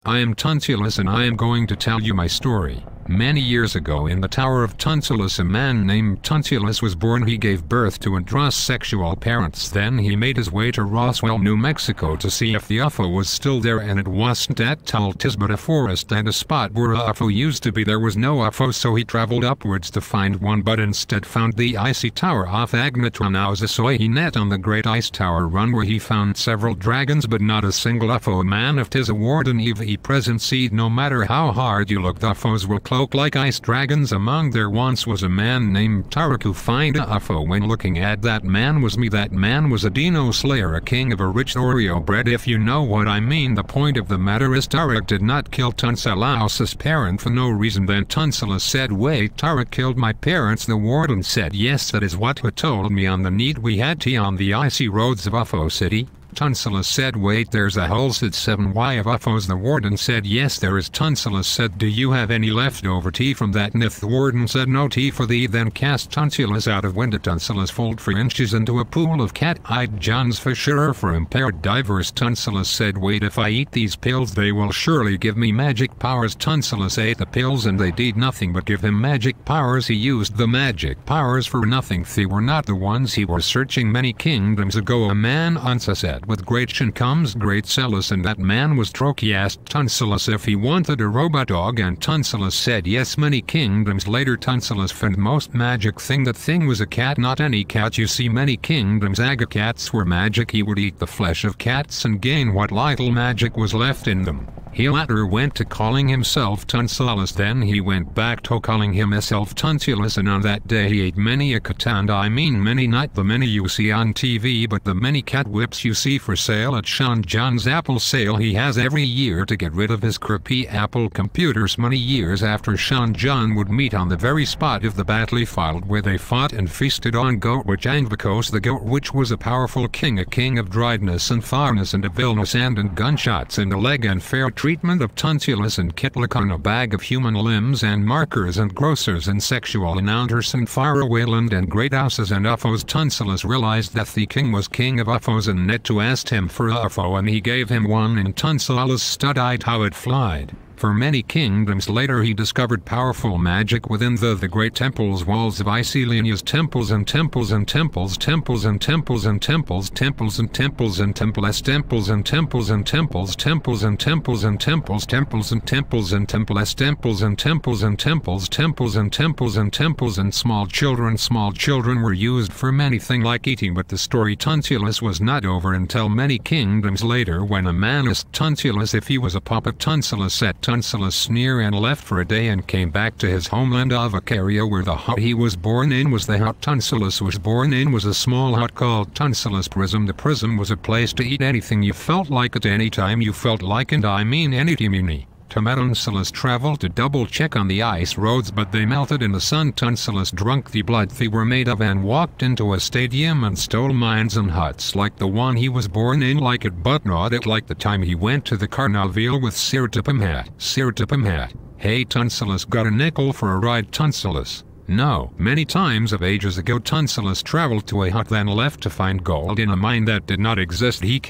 I am Tunselous and I am going to tell you my story. Many years ago in the Tower of Tunselous a man named Tunselous was born. He gave birth to androsexual parents. Then he made his way to Roswell, New Mexico to see if the UFO was still there, and it wasn't at all, 'tis but a forest and a spot where a UFO used to be. There was no UFO, so he traveled upwards to find one, but instead found the icy tower off Agnatronausasoy. He net on the great ice tower run where he found several dragons but not a single UFO. Man, if 'tis a warden eve present seed, no matter how hard you look, the UFOs will cloak like ice dragons. Among there once was a man named Tarek who find a UFO. When looking at that man was me. That man was a Dino Slayer, a king of a rich Oreo bread, if you know what I mean. The point of the matter is Tarek did not kill Tunselous's parent for no reason. Then Tunselous said, wait, Tarek killed my parents? The warden said, yes, that is what he told me on the night we had tea on the icy roads of UFO City. Tunselous said, wait, there's a whole set 7 of UFOs. The warden said, yes, there is. Tunselous said, do you have any leftover tea from that night? The warden said, no tea for thee. Then cast Tunselous out of window. Tunselous fell for inches into a pool of cat-eyed Johns for sure for impaired divers. Tunselous said, wait, if I eat these pills they will surely give me magic powers. Tunselous ate the pills and they did nothing but give him magic powers. He used the magic powers for nothing. They were not the ones he was searching. Many kingdoms ago a man once said, with great chin comes great zealous, and that man was Troke. He asked Tunselous if he wanted a robot dog, and Tunselous said yes. Many kingdoms later Tunselous found most magic thing. That thing was a cat, not any cat. You see, many kingdoms aga cats were magic. He would eat the flesh of cats and gain what little magic was left in them. He later went to calling himself Tunselous. Then he went back to calling himself Tunselous, and on that day he ate many a cat, and I mean many, not the many you see on TV, but the many cat whips you see for sale at Sean John's Apple sale he has every year to get rid of his crappy Apple computers. Many years after, Sean John would meet on the very spot of the battlefield where they fought and feasted on goat, which Angvicos the goat, which was a powerful king, a king of dryness and farness and of illness and gunshots and a leg and fair treatment of Tunselous and Kitlick on a bag of human limbs and markers and grocers and sexual encounters and faraway land and great houses and UFOs. Tunselous realized that the king was king of UFOs and net to asked him for a UFO, and he gave him one, and Tunselous studied how it flied. For many kingdoms later he discovered powerful magic within the great temples walls of Iceliania's temples and temples and temples, temples and temples and temples, temples and temples and temples, temples and temples and temples, temples and temples and temples, temples and temples and temples, temples and temples and temples, temples and temples and temples. And small children were used for many things like eating. But the story Tunselous was not over until many kingdoms later, when a man asked Tunselous if he was a puppet. Tunselous said Tunselous sneer and left for a day and came back to his homeland of Acaria, where the hut he was born in was the hut Tunselous was born in was a small hut called Tunselous Prism. The prison was a place to eat anything you felt like at any time you felt like, and I mean any time. Tunselous traveled to double-check on the ice roads, but they melted in the sun. Tunselous drunk the blood they were made of and walked into a stadium and stole mines and huts like the one he was born in, like it, but not it like the time he went to the carnival with Sirtipum hat. Hey, Tunselous, got a nickel for a ride? Tunselous: no. Many times of ages ago Tunselous traveled to a hut, then left to find gold in a mine that did not exist. It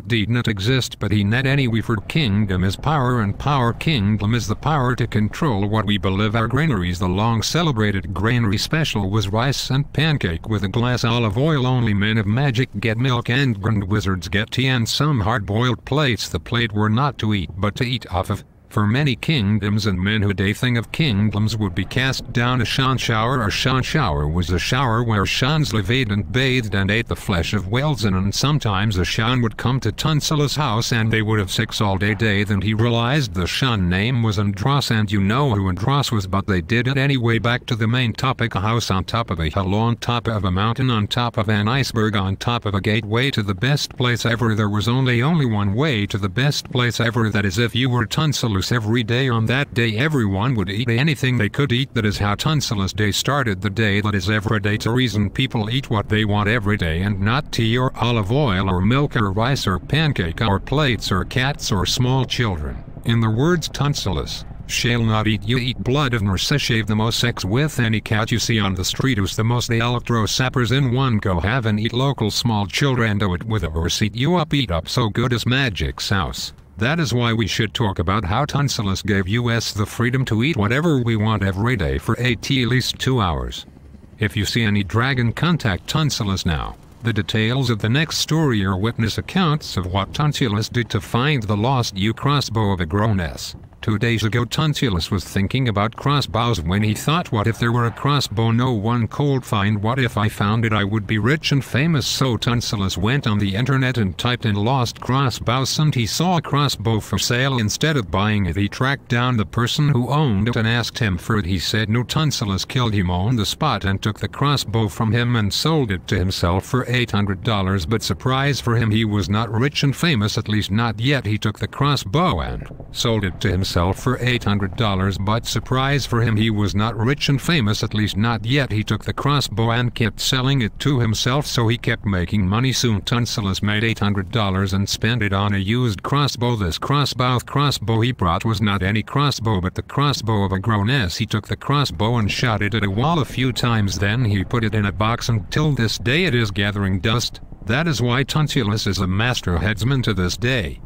did not exist, but he net anyway. For kingdom is power, and power kingdom is the power to control what we believe. Our granaries, the long celebrated granary special was rice and pancake with a glass olive oil. Only men of magic get milk and grand wizards get tea and some hard-boiled plates. The plate were not to eat but to eat off of. For many kingdoms and men who a thing of kingdoms would be cast down a Shan shower. A Shan shower was a shower where Shans lived and bathed and ate the flesh of whales, and sometimes a Shan would come to Tunselous' house and they would have sex all day. Then he realized the Shan name was Andros, and you know who Andros was, but they did it anyway. Back to the main topic: a house on top of a hill, on top of a mountain, on top of an iceberg, on top of a gateway to the best place ever. There was only one way to the best place ever, that is if you were Tunselous. Every day on that day everyone would eat anything they could eat. That is how Tunselous Day started the day. That is every day. The reason people eat what they want every day, and not tea or olive oil or milk or rice or pancake or plates or cats or small children. In the words Tunselous, shall not eat you eat blood of nor shave the most sex with any cat you see on the street who's the most. The electro sappers in one go have and eat local small children do it with a or eat you up, eat up so good as magic sauce. That is why we should talk about how Tunselous gave us the freedom to eat whatever we want every day for at least 2 hours. If you see any dragon, contact Tunselous now. The details of the next story are witness accounts of what Tunselous did to find the lost crossbow of a Agroness. 2 days ago Tunselous was thinking about crossbows when he thought, what if there were a crossbow no one could find? What if I found it? I would be rich and famous. So Tunselous went on the internet and typed in lost crossbows, and he saw a crossbow for sale. Instead of buying it, he tracked down the person who owned it and asked him for it. He said no. Tunselous killed him on the spot and took the crossbow from him and sold it to himself for $800. But surprise for him, he was not rich and famous, at least not yet. He took the crossbow and sold it to himself for $800, but surprise for him, he was not rich and famous, at least not yet. He took the crossbow and kept selling it to himself, so he kept making money. Soon Tunselous made $800 and spent it on a used crossbow. This crossbow he brought was not any crossbow, but the crossbow of a Agroness. He took the crossbow and shot it at a wall a few times, then he put it in a box, and till this day it is gathering dust. That is why Tunselous is a master headsman to this day.